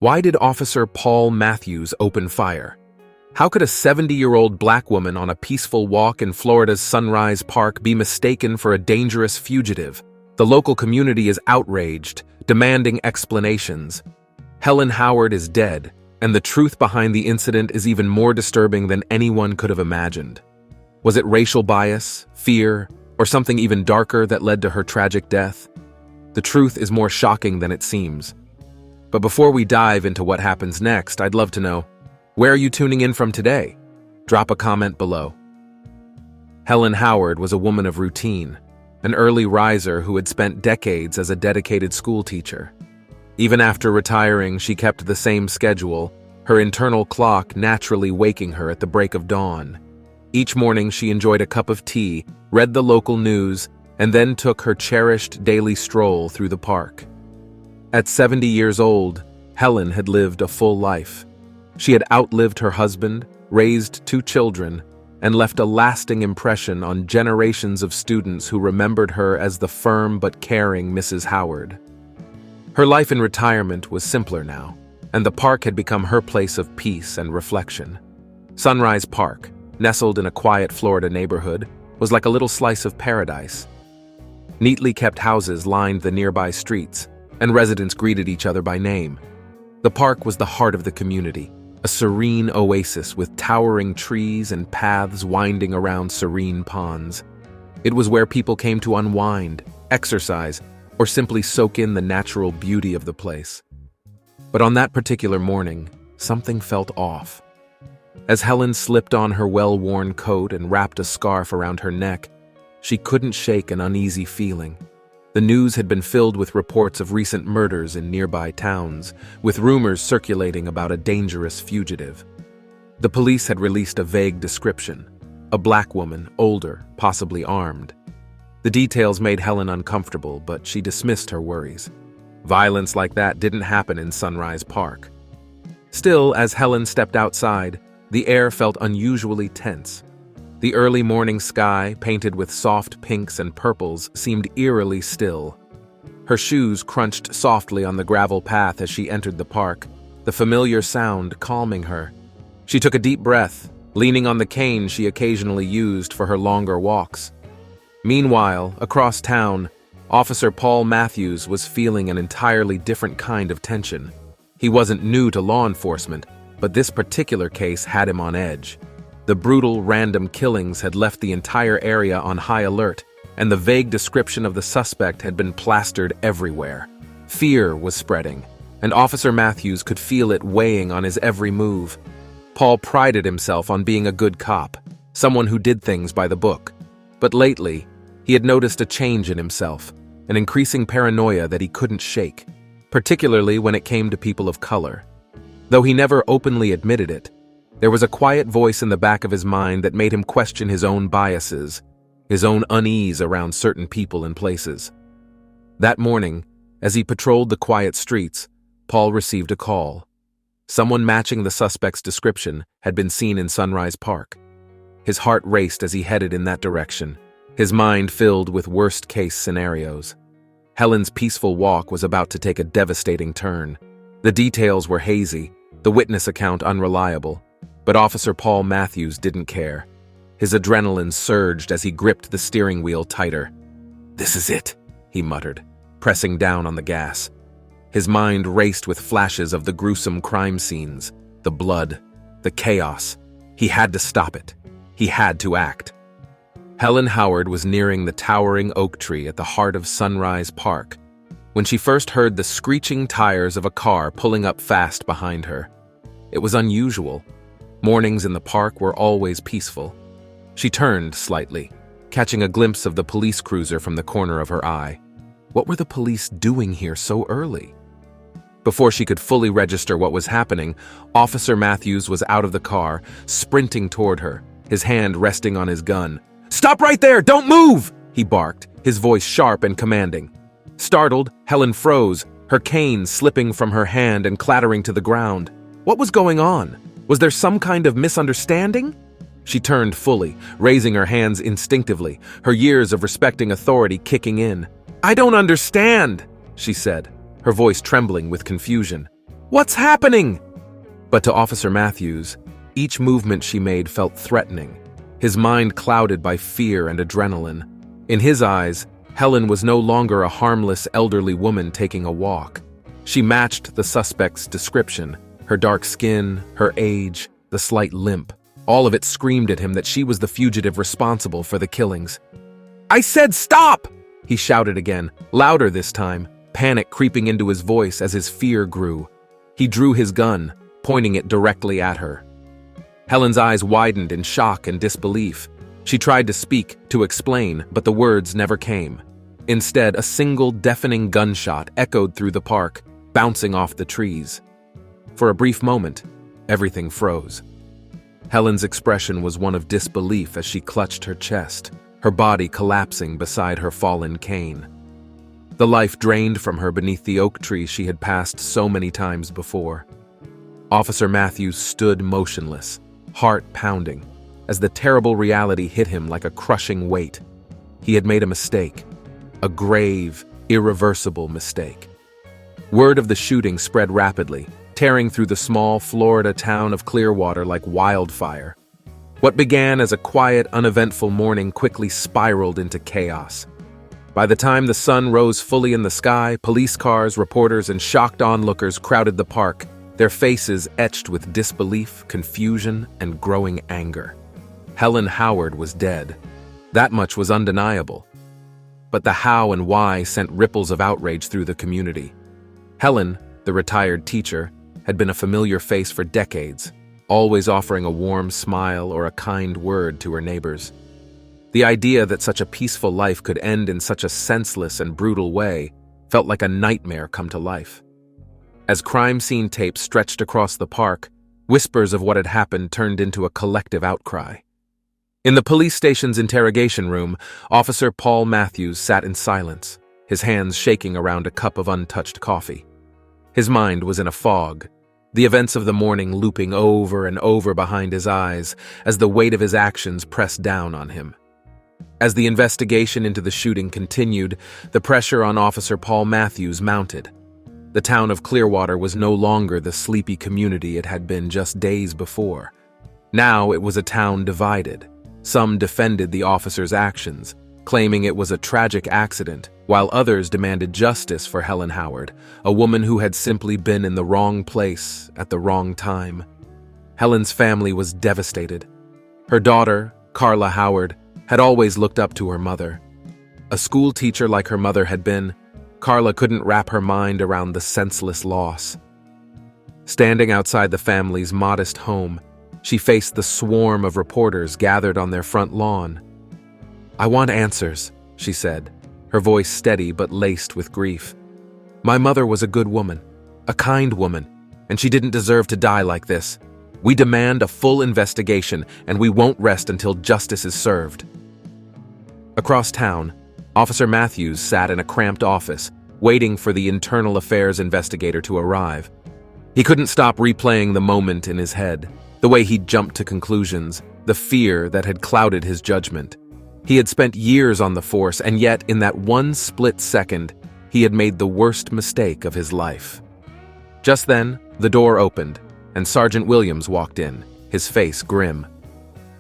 Why did Officer Paul Matthews open fire? How could a 70-year-old black woman on a peaceful walk in Florida's Sunrise Park be mistaken for a dangerous fugitive? The local community is outraged, demanding explanations. Helen Howard is dead, and the truth behind the incident is even more disturbing than anyone could have imagined. Was it racial bias, fear, or something even darker that led to her tragic death? The truth is more shocking than it seems. But before we dive into what happens next, I'd love to know, where are you tuning in from today? Drop a comment below. Helen Howard was a woman of routine, an early riser who had spent decades as a dedicated school teacher. Even after retiring, she kept the same schedule, her internal clock naturally waking her at the break of dawn. Each morning she enjoyed a cup of tea, read the local news, and then took her cherished daily stroll through the park. At 70 years old, Helen had lived a full life. She had outlived her husband, raised 2 children, and left a lasting impression on generations of students who remembered her as the firm but caring Mrs. Howard. Her life in retirement was simpler now, and the park had become her place of peace and reflection. Sunrise Park, nestled in a quiet Florida neighborhood, was like a little slice of paradise. Neatly kept houses lined the nearby streets, and residents greeted each other by name. The park was the heart of the community, a serene oasis with towering trees and paths winding around serene ponds. It was where people came to unwind, exercise, or simply soak in the natural beauty of the place. But on that particular morning, something felt off. As Helen slipped on her well-worn coat and wrapped a scarf around her neck, she couldn't shake an uneasy feeling. The news had been filled with reports of recent murders in nearby towns, with rumors circulating about a dangerous fugitive. The police had released a vague description: a black woman, older, possibly armed. The details made Helen uncomfortable, but she dismissed her worries. Violence like that didn't happen in Sunrise Park. Still, as Helen stepped outside, the air felt unusually tense. The early morning sky, painted with soft pinks and purples, seemed eerily still. Her shoes crunched softly on the gravel path as she entered the park, the familiar sound calming her. She took a deep breath, leaning on the cane she occasionally used for her longer walks. Meanwhile, across town, Officer Paul Matthews was feeling an entirely different kind of tension. He wasn't new to law enforcement, but this particular case had him on edge. The brutal, random killings had left the entire area on high alert, and the vague description of the suspect had been plastered everywhere. Fear was spreading, and Officer Matthews could feel it weighing on his every move. Paul prided himself on being a good cop, someone who did things by the book. But lately, he had noticed a change in himself, an increasing paranoia that he couldn't shake, particularly when it came to people of color. Though he never openly admitted it, there was a quiet voice in the back of his mind that made him question his own biases, his own unease around certain people and places. That morning, as he patrolled the quiet streets, Paul received a call. Someone matching the suspect's description had been seen in Sunrise Park. His heart raced as he headed in that direction, his mind filled with worst-case scenarios. Helen's peaceful walk was about to take a devastating turn. The details were hazy, the witness account unreliable, but Officer Paul Matthews didn't care. His adrenaline surged as he gripped the steering wheel tighter. "This is it," he muttered, pressing down on the gas. His mind raced with flashes of the gruesome crime scenes, the blood, the chaos. He had to stop it. He had to act. Helen Howard was nearing the towering oak tree at the heart of Sunrise Park when she first heard the screeching tires of a car pulling up fast behind her. It was unusual. Mornings in the park were always peaceful. She turned slightly, catching a glimpse of the police cruiser from the corner of her eye. What were the police doing here so early? Before she could fully register what was happening, Officer Matthews was out of the car, sprinting toward her, his hand resting on his gun. "Stop right there! Don't move!" he barked, his voice sharp and commanding. Startled, Helen froze, her cane slipping from her hand and clattering to the ground. What was going on? Was there some kind of misunderstanding? She turned fully, raising her hands instinctively, her years of respecting authority kicking in. "I don't understand," she said, her voice trembling with confusion. What's happening?" But to Officer Matthews, each movement she made felt threatening, his mind clouded by fear and adrenaline. In his eyes, Helen was no longer a harmless elderly woman taking a walk. She matched the suspect's description, her dark skin, her age, the slight limp. All of it screamed at him that she was the fugitive responsible for the killings. "I said stop!" he shouted again, louder this time, panic creeping into his voice as his fear grew. He drew his gun, pointing it directly at her. Helen's eyes widened in shock and disbelief. She tried to speak, to explain, but the words never came. Instead, a single deafening gunshot echoed through the park, bouncing off the trees. For a brief moment, everything froze. Helen's expression was one of disbelief as she clutched her chest, her body collapsing beside her fallen cane. The life drained from her beneath the oak tree she had passed so many times before. Officer Matthews stood motionless, heart pounding, as the terrible reality hit him like a crushing weight. He had made a mistake, a grave, irreversible mistake. Word of the shooting spread rapidly, tearing through the small Florida town of Clearwater like wildfire. What began as a quiet, uneventful morning quickly spiraled into chaos. By the time the sun rose fully in the sky, police cars, reporters, and shocked onlookers crowded the park, their faces etched with disbelief, confusion, and growing anger. Helen Howard was dead. That much was undeniable. But the how and why sent ripples of outrage through the community. Helen, the retired teacher, had been a familiar face for decades, always offering a warm smile or a kind word to her neighbors. The idea that such a peaceful life could end in such a senseless and brutal way felt like a nightmare come to life. As crime scene tapes stretched across the park, whispers of what had happened turned into a collective outcry. In the police station's interrogation room, Officer Paul Matthews sat in silence, his hands shaking around a cup of untouched coffee. His mind was in a fog, the events of the morning looping over and over behind his eyes as the weight of his actions pressed down on him. As the investigation into the shooting continued, the pressure on Officer Paul Matthews mounted. The town of Clearwater was no longer the sleepy community it had been just days before. Now it was a town divided. Some defended the officer's actions, claiming it was a tragic accident, while others demanded justice for Helen Howard, a woman who had simply been in the wrong place at the wrong time. Helen's family was devastated. Her daughter, Carla Howard, had always looked up to her mother. A school teacher like her mother had been, Carla couldn't wrap her mind around the senseless loss. Standing outside the family's modest home, she faced the swarm of reporters gathered on their front lawn. "I want answers," she said, her voice steady but laced with grief. "My mother was a good woman, a kind woman, and she didn't deserve to die like this. We demand a full investigation, and we won't rest until justice is served." Across town, Officer Matthews sat in a cramped office, waiting for the internal affairs investigator to arrive. He couldn't stop replaying the moment in his head, the way he'd jumped to conclusions, the fear that had clouded his judgment. He had spent years on the force, and yet, in that one split second, he had made the worst mistake of his life. Just then, the door opened, and Sergeant Williams walked in, his face grim.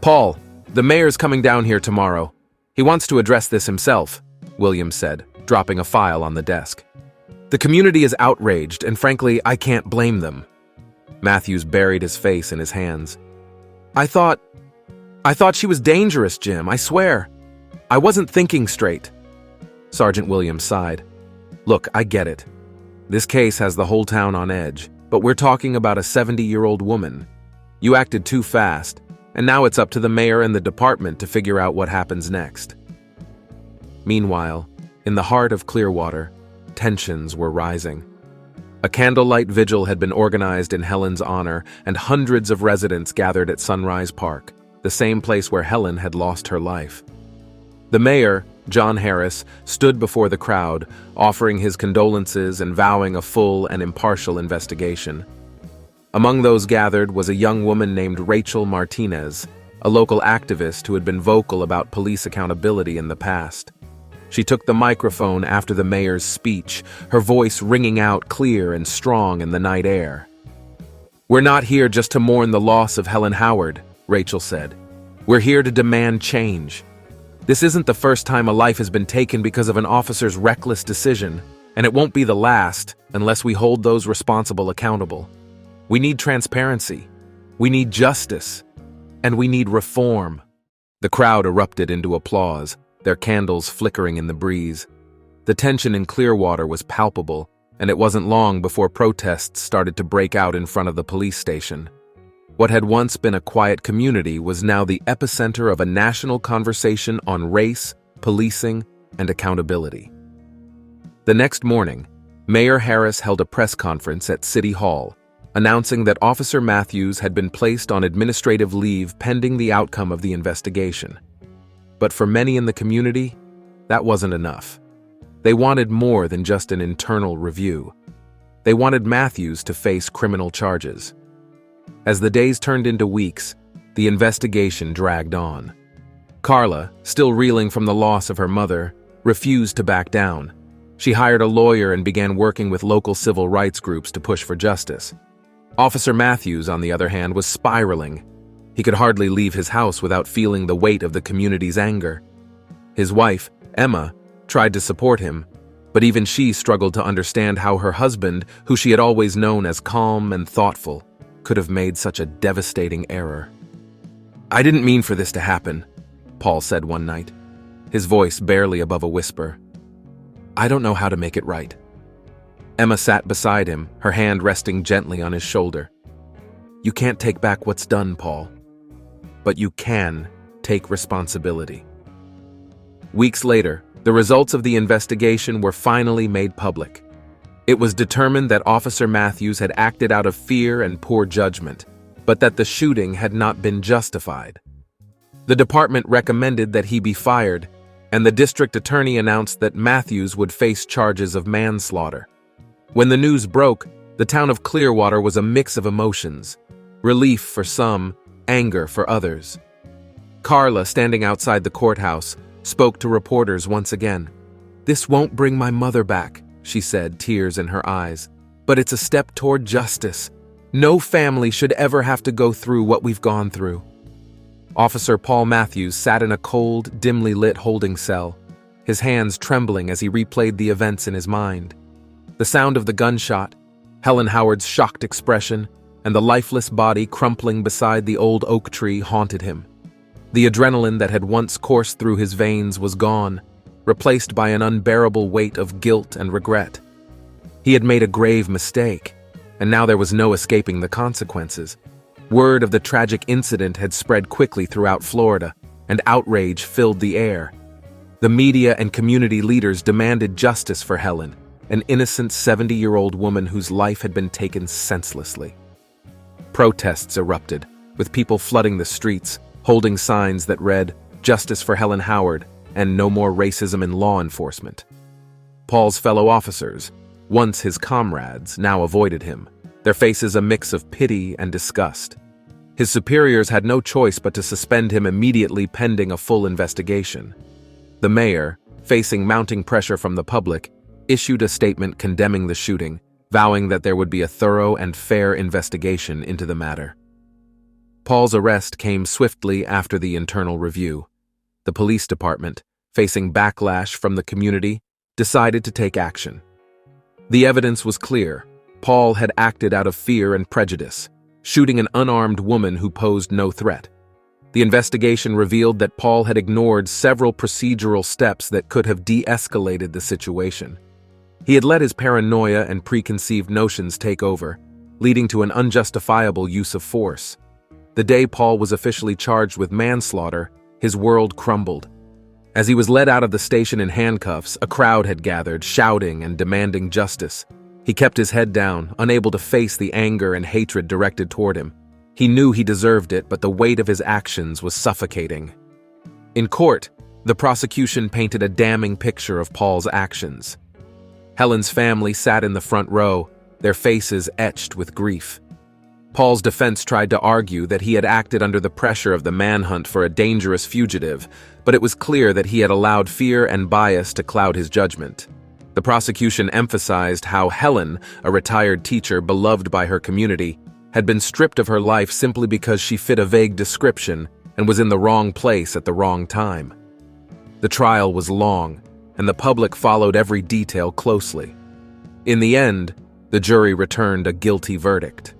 "Paul, the mayor's coming down here tomorrow. He wants to address this himself," Williams said, dropping a file on the desk. "The community is outraged, and frankly, I can't blame them." Matthews buried his face in his hands. I thought she was dangerous, Jim, I swear. I wasn't thinking straight." Sergeant Williams sighed. "Look, I get it. This case has the whole town on edge, but we're talking about a 70-year-old woman. You acted too fast, and now it's up to the mayor and the department to figure out what happens next." Meanwhile, in the heart of Clearwater, tensions were rising. A candlelight vigil had been organized in Helen's honor, and hundreds of residents gathered at Sunrise Park, the same place where Helen had lost her life. The mayor, John Harris, stood before the crowd, offering his condolences and vowing a full and impartial investigation. Among those gathered was a young woman named Rachel Martinez, a local activist who had been vocal about police accountability in the past. She took the microphone after the mayor's speech, her voice ringing out clear and strong in the night air. "We're not here just to mourn the loss of Helen Howard," Rachel said. "We're here to demand change. This isn't the first time a life has been taken because of an officer's reckless decision, and it won't be the last unless we hold those responsible accountable. We need transparency, we need justice, and we need reform." The crowd erupted into applause, their candles flickering in the breeze. The tension in Clearwater was palpable, and it wasn't long before protests started to break out in front of the police station. What had once been a quiet community was now the epicenter of a national conversation on race, policing, and accountability. The next morning, Mayor Harris held a press conference at City Hall, announcing that Officer Matthews had been placed on administrative leave pending the outcome of the investigation. But for many in the community, that wasn't enough. They wanted more than just an internal review. They wanted Matthews to face criminal charges. As the days turned into weeks, the investigation dragged on. Carla, still reeling from the loss of her mother, refused to back down. She hired a lawyer and began working with local civil rights groups to push for justice. Officer Matthews, on the other hand, was spiraling. He could hardly leave his house without feeling the weight of the community's anger. His wife, Emma, tried to support him, but even she struggled to understand how her husband, who she had always known as calm and thoughtful, could have made such a devastating error. "I didn't mean for this to happen," Paul said one night, his voice barely above a whisper. "I don't know how to make it right." Emma sat beside him, her hand resting gently on his shoulder. "You can't take back what's done, Paul. But you can take responsibility." Weeks later, the results of the investigation were finally made public. It was determined that Officer Matthews had acted out of fear and poor judgment, but that the shooting had not been justified. The department recommended that he be fired, and the district attorney announced that Matthews would face charges of manslaughter. When the news broke, the town of Clearwater was a mix of emotions: relief for some, anger for others. Carla, standing outside the courthouse, spoke to reporters once again. "This won't bring my mother back," she said, tears in her eyes, "but it's a step toward justice. No family should ever have to go through what we've gone through." Officer Paul Matthews sat in a cold, dimly lit holding cell, his hands trembling as he replayed the events in his mind. The sound of the gunshot, Helen Howard's shocked expression, and the lifeless body crumpling beside the old oak tree haunted him. The adrenaline that had once coursed through his veins was gone, replaced by an unbearable weight of guilt and regret. He had made a grave mistake, and now there was no escaping the consequences. Word of the tragic incident had spread quickly throughout Florida, and outrage filled the air. The media and community leaders demanded justice for Helen, an innocent 70-year-old woman whose life had been taken senselessly. Protests erupted, with people flooding the streets, holding signs that read, "Justice for Helen Howard," and "No more racism in law enforcement." Paul's fellow officers, once his comrades, now avoided him, their faces a mix of pity and disgust. His superiors had no choice but to suspend him immediately pending a full investigation. The mayor, facing mounting pressure from the public, issued a statement condemning the shooting, vowing that there would be a thorough and fair investigation into the matter. Paul's arrest came swiftly after the internal review. The police department, facing backlash from the community, decided to take action. The evidence was clear. Paul had acted out of fear and prejudice, shooting an unarmed woman who posed no threat. The investigation revealed that Paul had ignored several procedural steps that could have de-escalated the situation. He had let his paranoia and preconceived notions take over, leading to an unjustifiable use of force. The day Paul was officially charged with manslaughter, his world crumbled. As he was led out of the station in handcuffs, a crowd had gathered, shouting and demanding justice. He kept his head down, unable to face the anger and hatred directed toward him. He knew he deserved it, but the weight of his actions was suffocating. In court, the prosecution painted a damning picture of Paul's actions. Helen's family sat in the front row, their faces etched with grief. Paul's defense tried to argue that he had acted under the pressure of the manhunt for a dangerous fugitive, but it was clear that he had allowed fear and bias to cloud his judgment. The prosecution emphasized how Helen, a retired teacher beloved by her community, had been stripped of her life simply because she fit a vague description and was in the wrong place at the wrong time. The trial was long, and the public followed every detail closely. In the end, the jury returned a guilty verdict.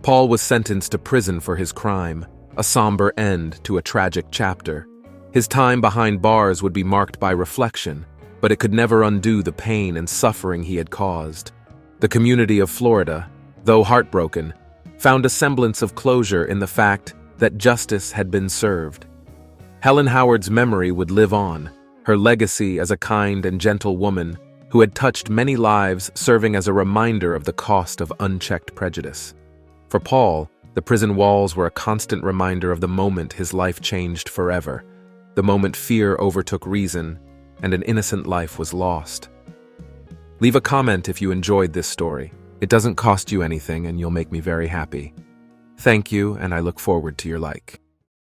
Paul was sentenced to prison for his crime, a somber end to a tragic chapter. His time behind bars would be marked by reflection, but it could never undo the pain and suffering he had caused. The community of Florida, though heartbroken, found a semblance of closure in the fact that justice had been served. Helen Howard's memory would live on, her legacy as a kind and gentle woman who had touched many lives, serving as a reminder of the cost of unchecked prejudice. For Paul, the prison walls were a constant reminder of the moment his life changed forever, the moment fear overtook reason and an innocent life was lost. Leave a comment if you enjoyed this story. It doesn't cost you anything and you'll make me very happy. Thank you, and I look forward to your like.